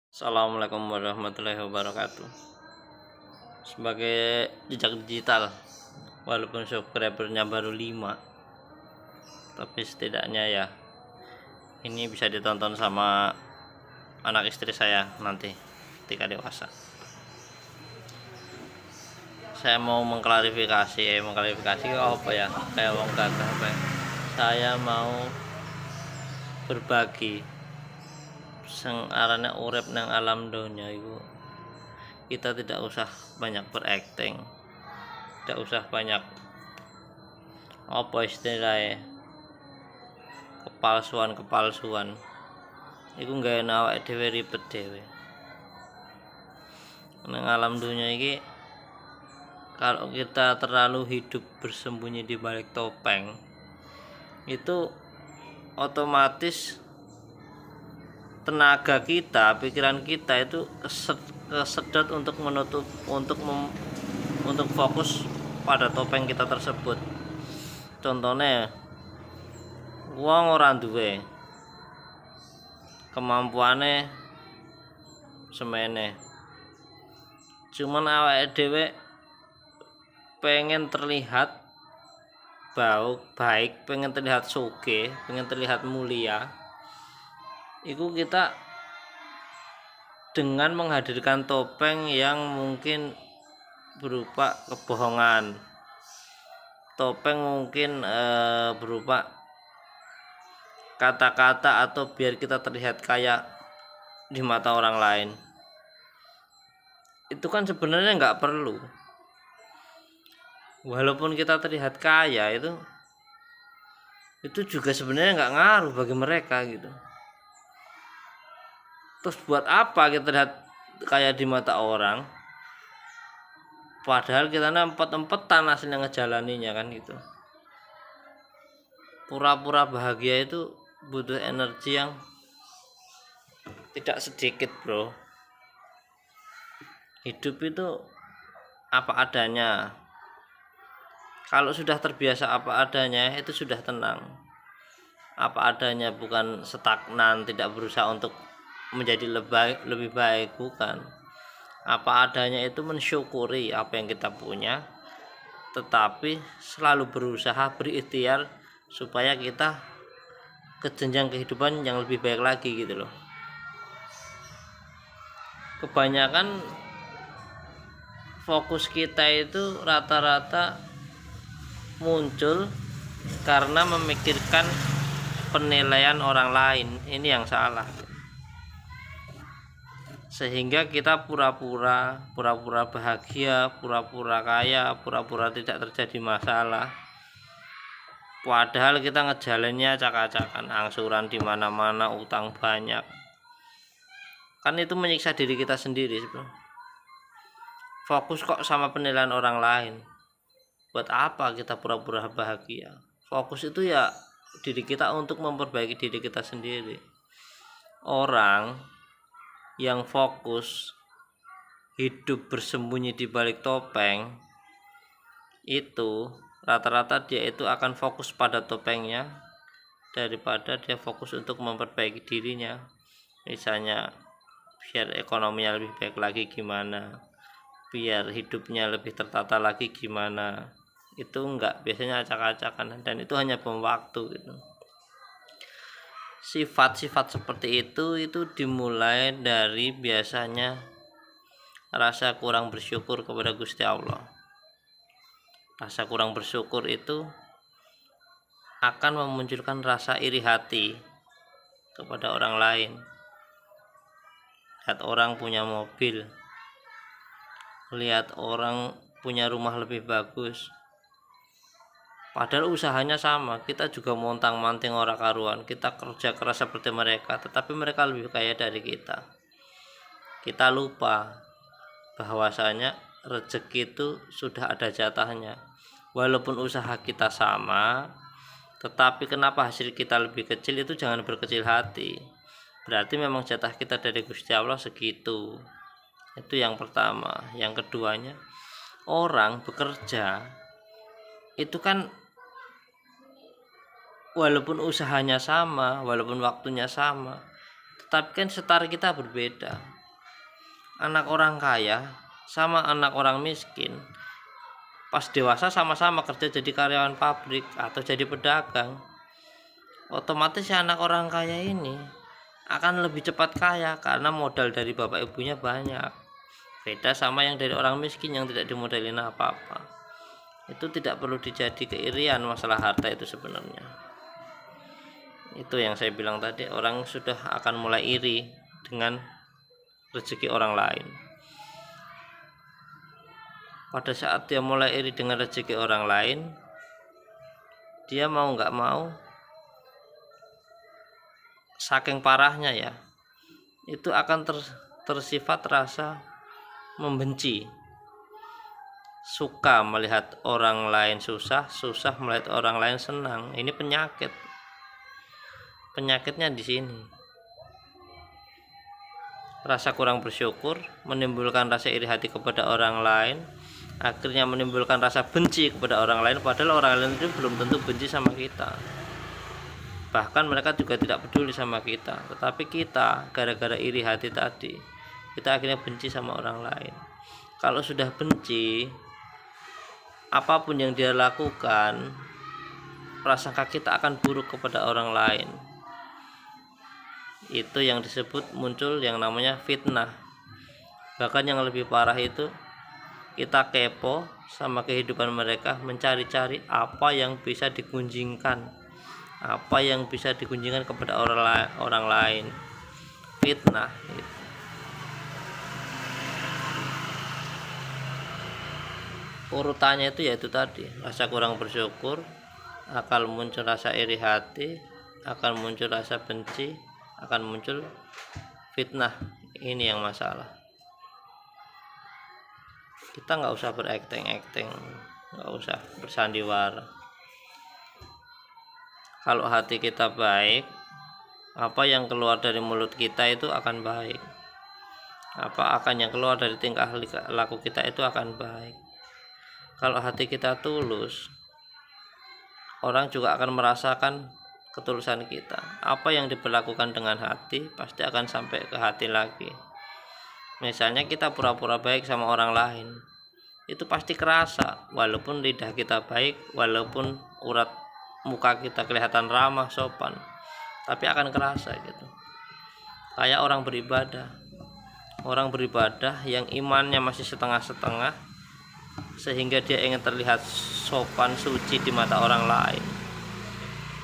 Assalamualaikum warahmatullahi wabarakatuh. Sebagai jejak digital, walaupun subscribernya baru 5, tapi setidaknya ya ini bisa ditonton sama anak istri saya nanti ketika dewasa. Saya mau mengklarifikasi apa ya, kayak wong gagah apa ya. Saya mau berbagi sing arane urip nang alam donya iku, kita tidak usah banyak berakting, tidak usah banyak apa istilahnya kepalsuan iku gawe awake dhewe ribet dhewe. Nang alam dunia iki, kalau kita terlalu hidup bersembunyi di balik topeng, itu otomatis tenaga kita, pikiran kita itu kesedot untuk untuk fokus pada topeng kita tersebut. Contohnya, wong ora duwe kemampuane semene, cuman awake dhewe pengen terlihat baik, pengen terlihat sugih, pengen terlihat mulia. Itu kita dengan menghadirkan topeng yang mungkin berupa kebohongan, topeng mungkin berupa kata-kata atau biar kita terlihat kaya di mata orang lain. Itu kan sebenarnya nggak perlu. Walaupun kita terlihat kaya, itu juga sebenarnya nggak ngaruh bagi mereka gitu. Terus buat apa kita lihat kaya di mata orang, padahal kita empet-empetan hasilnya ngejalaninya kan gitu. Pura-pura bahagia itu butuh energi yang tidak sedikit, bro. Hidup itu apa adanya. Kalau sudah terbiasa apa adanya, itu sudah tenang. Apa adanya, bukan stagnan, tidak berusaha untuk menjadi lebih baik, bukan. Apa adanya itu mensyukuri apa yang kita punya, tetapi selalu berusaha berikhtiar supaya kita ke jenjang kehidupan yang lebih baik lagi gitu loh. Kebanyakan fokus kita itu rata-rata muncul karena memikirkan penilaian orang lain. Ini yang salah, sehingga kita pura-pura bahagia, pura-pura kaya, pura-pura tidak terjadi masalah, padahal kita ngejalannya acak-acakan, angsuran di mana-mana, utang banyak. Kan itu menyiksa diri kita sendiri, bro. Fokus kok sama penilaian orang lain. Buat apa kita pura-pura bahagia? Fokus itu ya diri kita, untuk memperbaiki diri kita sendiri. Orang yang fokus hidup bersembunyi di balik topeng, itu rata-rata dia itu akan fokus pada topengnya daripada dia fokus untuk memperbaiki dirinya. Misalnya biar ekonominya lebih baik lagi gimana, biar hidupnya lebih tertata lagi gimana. Itu enggak, biasanya acak-acakan, dan itu hanya bom waktu gitu. Sifat-sifat seperti itu dimulai dari biasanya rasa kurang bersyukur kepada Gusti Allah. Rasa kurang bersyukur itu akan memunculkan rasa iri hati kepada orang lain. Lihat orang punya mobil, lihat orang punya rumah lebih bagus, padahal usahanya sama, kita juga montang-manting ora karuan, kita kerja keras seperti mereka, tetapi mereka lebih kaya dari kita. Kita lupa bahwasanya rezeki itu sudah ada jatahnya. Walaupun usaha kita sama, tetapi kenapa hasil kita lebih kecil, itu jangan berkecil hati. Berarti memang jatah kita dari Gusti Allah segitu. Itu yang pertama. Yang keduanya, orang bekerja itu kan walaupun usahanya sama, walaupun waktunya sama, tetapi kan setara kita berbeda. anak orang kaya sama anak orang miskin pas dewasa sama-sama kerja jadi karyawan pabrik atau jadi pedagang, otomatis si anak orang kaya ini akan lebih cepat kaya karena modal dari bapak ibunya banyak. Beda sama yang dari orang miskin yang tidak dimodalin apa-apa. Itu tidak perlu dijadi keirian masalah harta itu sebenarnya. Itu yang saya bilang tadi, orang sudah akan mulai iri dengan rezeki orang lain. Pada saat dia mulai iri dengan rezeki orang lain, dia mau nggak mau, saking parahnya ya, itu akan tersifat rasa membenci, suka melihat orang lain susah, susah melihat orang lain senang. Ini penyakitnya di sini. Rasa kurang bersyukur menimbulkan rasa iri hati kepada orang lain, akhirnya menimbulkan rasa benci kepada orang lain, padahal orang lain itu belum tentu benci sama kita, bahkan mereka juga tidak peduli sama kita, tetapi kita gara-gara iri hati tadi kita akhirnya benci sama orang lain. Kalau sudah benci, apapun yang dia lakukan, prasangka kita akan buruk kepada orang lain. Itu yang disebut muncul yang namanya fitnah. Bahkan yang lebih parah itu, kita kepo sama kehidupan mereka, mencari-cari apa yang bisa digunjingkan, apa yang bisa digunjingkan kepada orang lain. Fitnah gitu. Urutannya itu yaitu tadi, rasa kurang bersyukur, akan muncul rasa iri hati, akan muncul rasa benci, akan muncul fitnah. Ini yang masalah. Kita nggak usah berakting-akting, nggak usah bersandiwara. Kalau hati kita baik, apa yang keluar dari mulut kita itu akan baik, apa akan yang keluar dari tingkah laku kita itu akan baik. Kalau hati kita tulus, orang juga akan merasakan ketulusan kita. Apa yang diperlakukan dengan hati pasti akan sampai ke hati lagi. Misalnya kita pura-pura baik sama orang lain, itu pasti kerasa, walaupun lidah kita baik, walaupun urat muka kita kelihatan ramah, sopan, tapi akan kerasa gitu. Kayak orang beribadah yang imannya masih setengah-setengah, sehingga dia ingin terlihat sopan, suci di mata orang lain.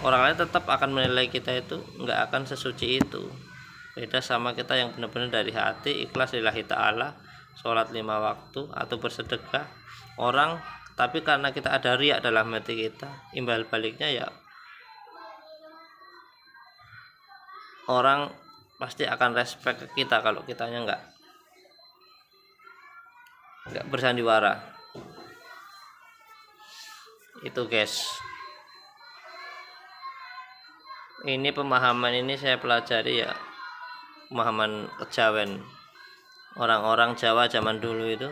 Orang lain tetap akan menilai kita itu nggak akan sesuci itu. Beda sama kita yang benar-benar dari hati, ikhlas lillahi ta'ala, sholat 5 waktu atau bersedekah orang, tapi karena kita ada riak dalam hati kita, imbal baliknya ya orang pasti akan respect ke kita kalau kitanya nggak bersandiwara. Itu guys, ini pemahaman ini saya pelajari ya, pemahaman kejawen orang-orang Jawa zaman dulu itu.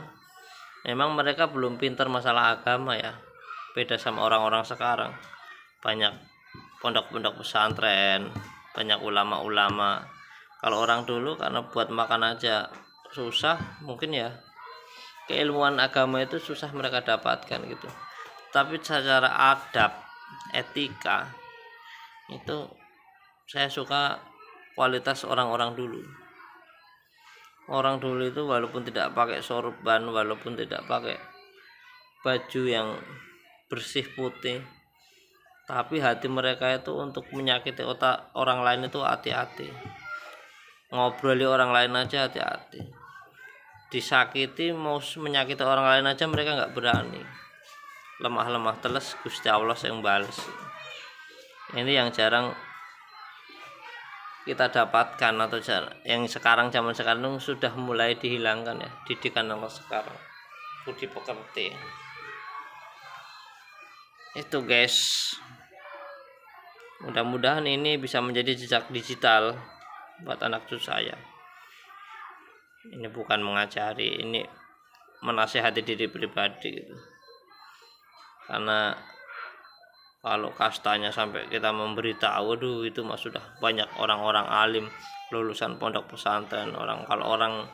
Memang mereka belum pintar masalah agama ya, beda sama orang-orang sekarang. Banyak pondok-pondok pesantren, banyak ulama-ulama. Kalau orang dulu karena buat makan aja susah, mungkin ya keilmuan agama itu susah mereka dapatkan gitu. Tapi secara adab, etika, itu saya suka kualitas orang-orang dulu. Orang dulu itu walaupun tidak pakai sorban, walaupun tidak pakai baju yang bersih putih, tapi hati mereka itu untuk menyakiti otak orang lain itu hati-hati. Ngobroli orang lain aja hati-hati. Disakiti, mau menyakiti orang lain aja mereka nggak berani. Lemah-lemah teles, Gusti Allah yang balas. Ini yang jarang kita dapatkan, atau yang sekarang zaman sekarang sudah mulai dihilangkan ya, didikan anak sekarang, budi pekerti. Itu guys, mudah-mudahan ini bisa menjadi jejak digital buat anak cucu saya. Ini bukan mengajari, ini menasihati diri pribadi gitu. Karena kalau kastanya sampai kita memberitahu, aduh itu mah sudah banyak orang-orang alim lulusan pondok pesantren. Kalau orang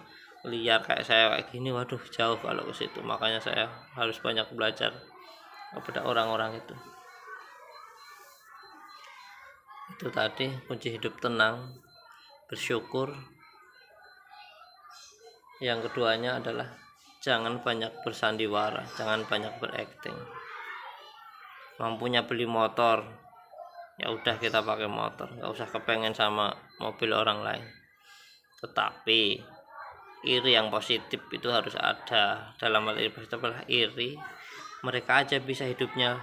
liar kayak saya kayak gini, waduh jauh kalau ke situ. Makanya saya harus banyak belajar kepada orang-orang itu. Itu tadi kunci hidup: tenang, bersyukur. Yang keduanya adalah jangan banyak bersandiwara, jangan banyak berakting. Mampunya beli motor, ya udah kita pakai motor, nggak usah kepengen sama mobil orang lain. Tetapi iri yang positif itu harus ada. Dalam hal ini adalah iri, mereka aja bisa hidupnya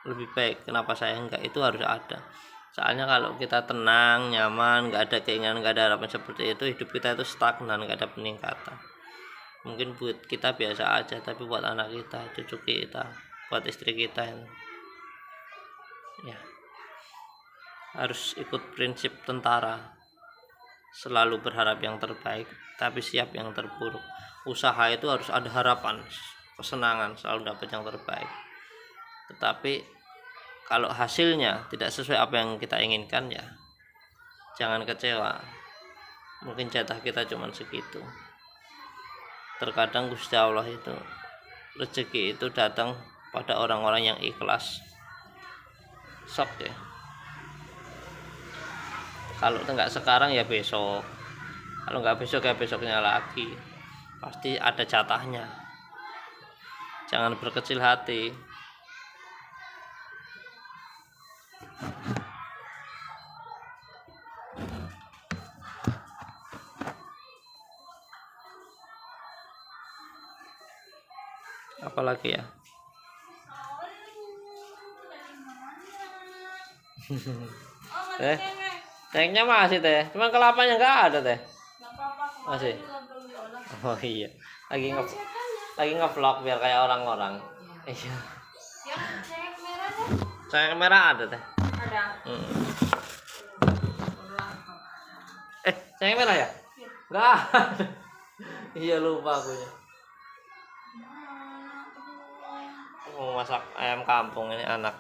lebih baik, kenapa saya enggak? Itu harus ada. Soalnya kalau kita tenang, nyaman, nggak ada keinginan, nggak ada harapan seperti itu, hidup kita itu stagnan, nggak ada peningkatan. Mungkin buat kita biasa aja, tapi buat anak kita, cucu kita, buat istri kita ya harus ikut prinsip tentara, selalu berharap yang terbaik tapi siap yang terburuk. Usaha itu harus ada harapan, kesenangan, selalu dapat yang terbaik. Tetapi kalau hasilnya tidak sesuai apa yang kita inginkan, ya jangan kecewa. Mungkin jatah kita cuma segitu. Terkadang Gusti Allah itu, rezeki itu datang pada orang-orang yang ikhlas. Sok ya, kalau enggak sekarang ya besok, kalau enggak besok ya besoknya lagi, pasti ada jatahnya. Jangan berkecil hati. Apalagi ya. Tehnya masih teh, cuma kelapanya nggak ada teh. Masih. Oh iya, lagi ngevlog biar kayak orang-orang. Iya. Cengkeh merah ada teh. Ada. Cengkeh merah ya? Nggak ada. Iya lupa aku ya. Mau masak ayam kampung ini anak.